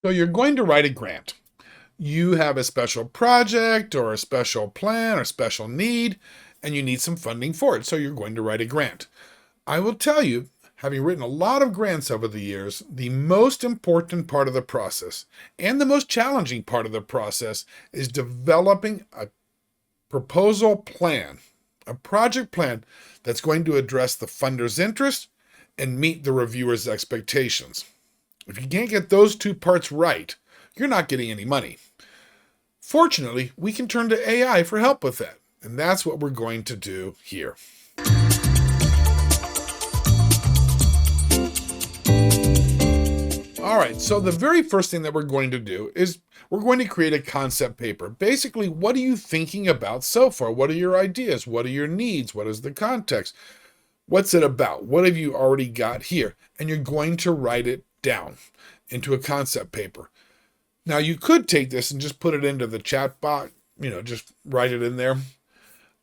So you're going to write a grant. You have a special project or a special plan or special need, and you need some funding for it. So you're going to write a grant. I will tell you, having written a lot of grants over the years, the most important part of the process and the most challenging part of the process is developing a proposal plan, a project plan that's going to address the funder's interest and meet the reviewer's expectations. If you can't get those two parts right, you're not getting any money. Fortunately, we can turn to AI for help with that, and that's what we're going to do here. All right, so the very first thing that we're going to do is we're going to create a concept paper. Basically, what are you thinking about so far? What are your ideas? What are your needs? What is the context? What's it about? What have you already got here? And you're going to write it down into a concept paper. Now, you could take this and just put it into the chat box, just write it in there.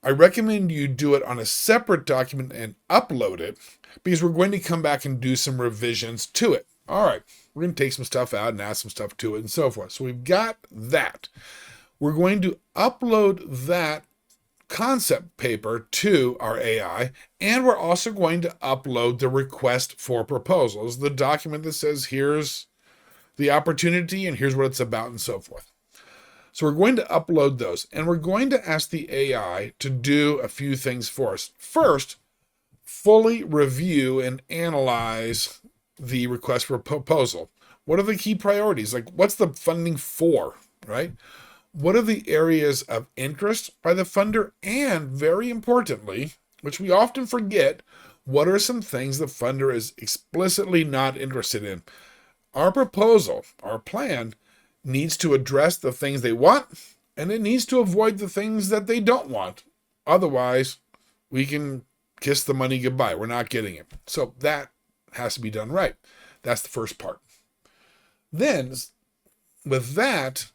I recommend you do it on a separate document and upload it because we're going to come back and do some revisions to it. All right, we're going to take some stuff out and add some stuff to it and so forth. So we've got that. We're going to upload that concept paper to our AI, and we're also going to upload the request for proposals, the document that says here's the opportunity and here's what it's about and so forth. So we're going to upload those, and we're going to ask the AI to do a few things for us. First, fully review and analyze the request for proposal. What are the key priorities? Like, what's the funding for, right? What are the areas of interest by the funder? And very importantly, which we often forget, what are some things the funder is explicitly not interested in? Our proposal, our plan, needs to address the things they want, and it needs to avoid the things that they don't want. Otherwise, we can kiss the money goodbye. We're not getting it. So that has to be done right. That's the first part. Then, with that,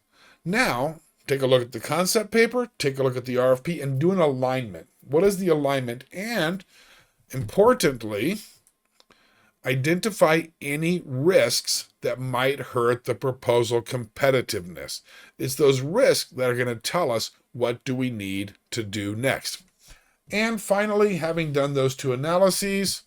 now take a look at the concept paper, take a look at the RFP, and do an alignment. What is the alignment? And importantly, identify any risks that might hurt the proposal competitiveness. It's those risks that are going to tell us what do we need to do next. And finally, having done those two analyses,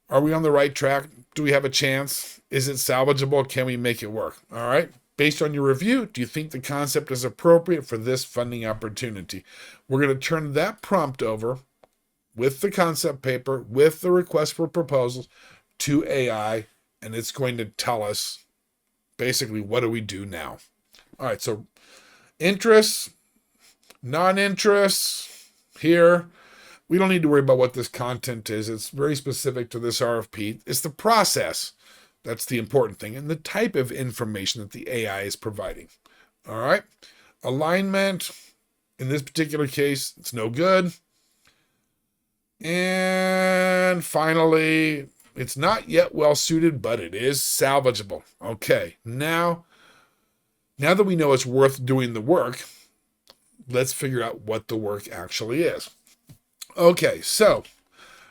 are we on the right track? Do we have a chance? Is it salvageable? Can we make it work? All right. Based on your review, do you think the concept is appropriate for this funding opportunity? We're going to turn that prompt over with the concept paper, with the request for proposals to AI, and it's going to tell us basically what do we do now. All right, so interests, non-interests here. We don't need to worry about what this content is. It's very specific to this RFP. It's the process. That's the important thing, and the type of information that the AI is providing. All right. Alignment, in this particular case, it's no good. And finally, it's not yet well suited, but it is salvageable. Okay, now that we know it's worth doing the work, let's figure out what the work actually is. Okay, so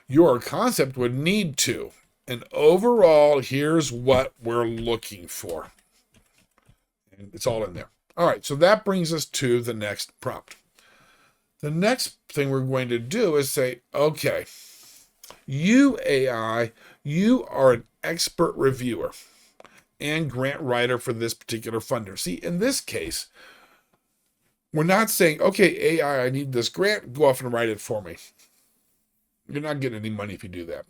your concept would need to. And overall, here's what we're looking for. And it's all in there. All right, so that brings us to the next prompt. The next thing we're going to do is say, okay, you AI, you are an expert reviewer and grant writer for this particular funder. See, in this case, we're not saying, okay, AI, I need this grant, go off and write it for me. You're not getting any money if you do that.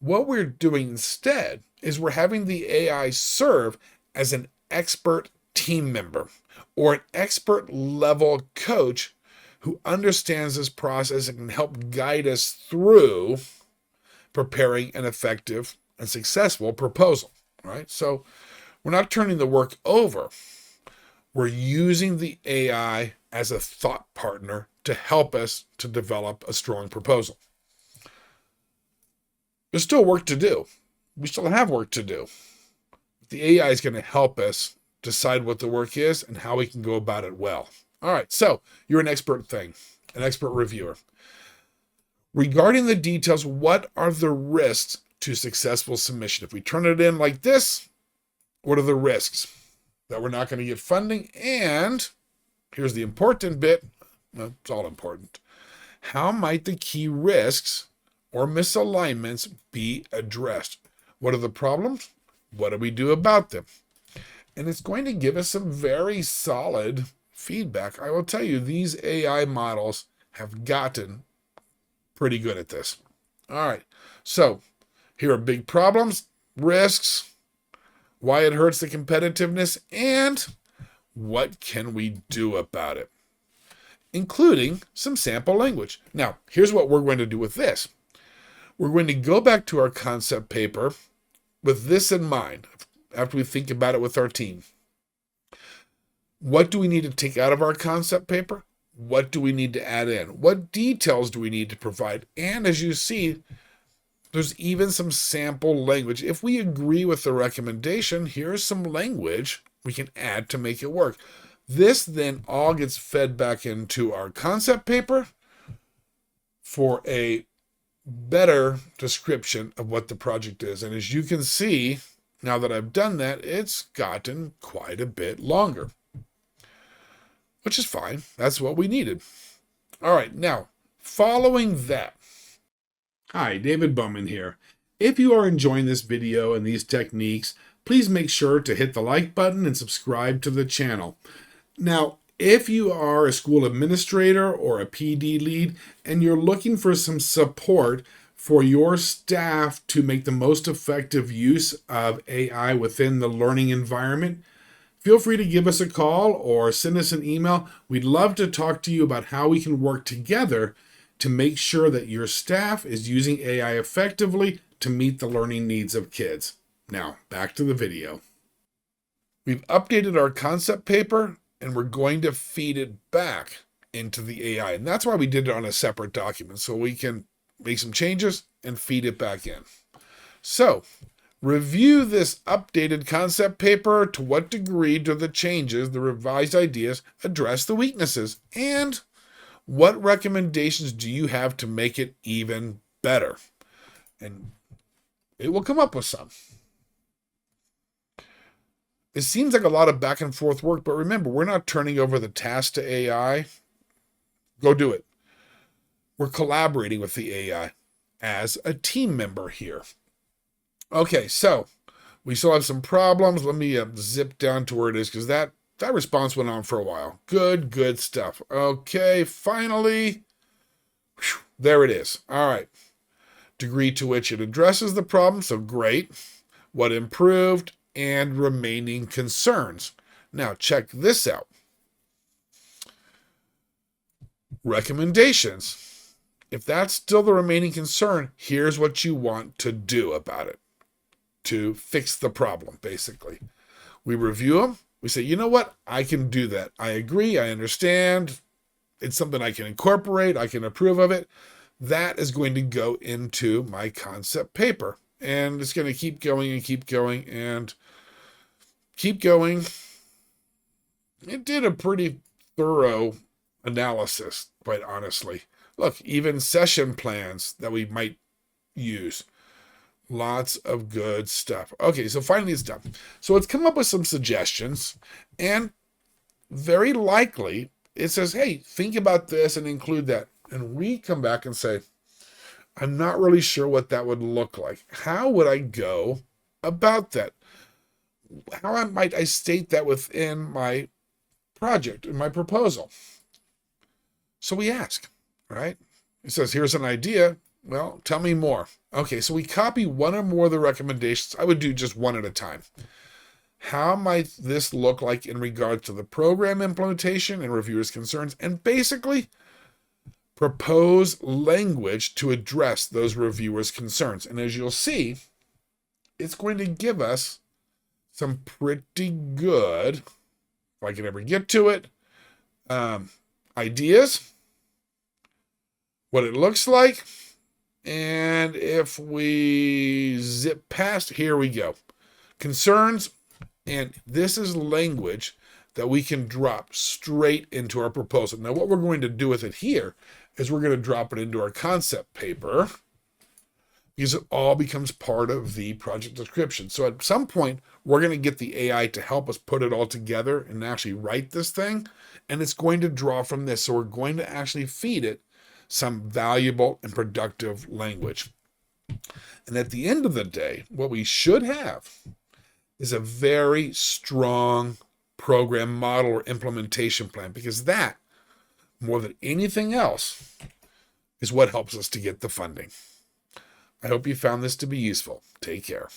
What we're doing instead is we're having the AI serve as an expert team member or an expert level coach who understands this process and can help guide us through preparing an effective and successful proposal. Right? So we're not turning the work over. We're using the AI as a thought partner to help us to develop a strong proposal. There's still work to do. We still have work to do. The AI is going to help us decide what the work is and how we can go about it well. All right, so you're an expert reviewer. Regarding the details, what are the risks to successful submission? If we turn it in like this, what are the risks? that we're not going to get funding, and here's the important bit, well, it's all important. How might the key risks or misalignments be addressed? What are the problems? What do we do about them? And it's going to give us some very solid feedback. I will tell you, these AI models have gotten pretty good at this. All right, so here are big problems, risks, why it hurts the competitiveness, and what can we do about it, including some sample language. Now, here's what we're going to do with this. We're going to go back to our concept paper with this in mind after we think about it with our team. What do we need to take out of our concept paper? What do we need to add in? What details do we need to provide? And as you see, there's even some sample language. If we agree with the recommendation, here's some language we can add to make it work. This then all gets fed back into our concept paper for a better description of what the project is. And as you can see, now that I've done that, it's gotten quite a bit longer, which is fine. That's what we needed. All right, now, following that. Hi, David Bowman here. If you are enjoying this video and these techniques, please make sure to hit the like button and subscribe to the channel. Now, if you are a school administrator or a PD lead and you're looking for some support for your staff to make the most effective use of AI within the learning environment, feel free to give us a call or send us an email. We'd love to talk to you about how we can work together to make sure that your staff is using AI effectively to meet the learning needs of kids. Now, back to the video. We've updated our concept paper, and we're going to feed it back into the AI. And that's why we did it on a separate document, so we can make some changes and feed it back in. So, review this updated concept paper. To what degree do the changes, the revised ideas, address the weaknesses? And what recommendations do you have to make it even better? And it will come up with some. It seems like a lot of back and forth work, but remember, we're not turning over the task to AI. Go do it. We're collaborating with the AI as a team member here. Okay, so we still have some problems. Let me zip down to where it is, because that response went on for a while. Good stuff. Okay, finally, whew, there it is. All right. Degree to which it addresses the problem, so great. What improved, and remaining concerns. Now, check this out. Recommendations. If that's still the remaining concern, here's what you want to do about it to fix the problem, basically. We review them. We say, you know what? I can do that. I agree. I understand. It's something I can incorporate. I can approve of it. That is going to go into my concept paper. And it's going to keep going and keep going and keep going. It did a pretty thorough analysis, quite honestly. Look, even session plans that we might use. Lots of good stuff. Okay, so finally it's done. So it's come up with some suggestions, and very likely it says, hey, think about this and include that. And we come back and say, I'm not really sure what that would look like. How would I go about that? How might I state that within my project, in my proposal? So we ask, right? It says, here's an idea. Well, tell me more. Okay, so we copy one or more of the recommendations. I would do just one at a time. How might this look like in regard to the program implementation and reviewers' concerns? And basically, propose language to address those reviewers' concerns. And as you'll see, it's going to give us some pretty good, if I can ever get to it, ideas, what it looks like. And if we zip past, here we go. Concerns, and this is language that we can drop straight into our proposal. Now, what we're going to do with it here is we're going to drop it into our concept paper, because it all becomes part of the project description. So at some point, We're going to get the AI to help us put it all together and actually write this thing. And it's going to draw from this. So we're going to actually feed it some valuable and productive language. And at the end of the day, what we should have is a very strong program model or implementation plan, because that, more than anything else, is what helps us to get the funding. I hope you found this to be useful. Take care.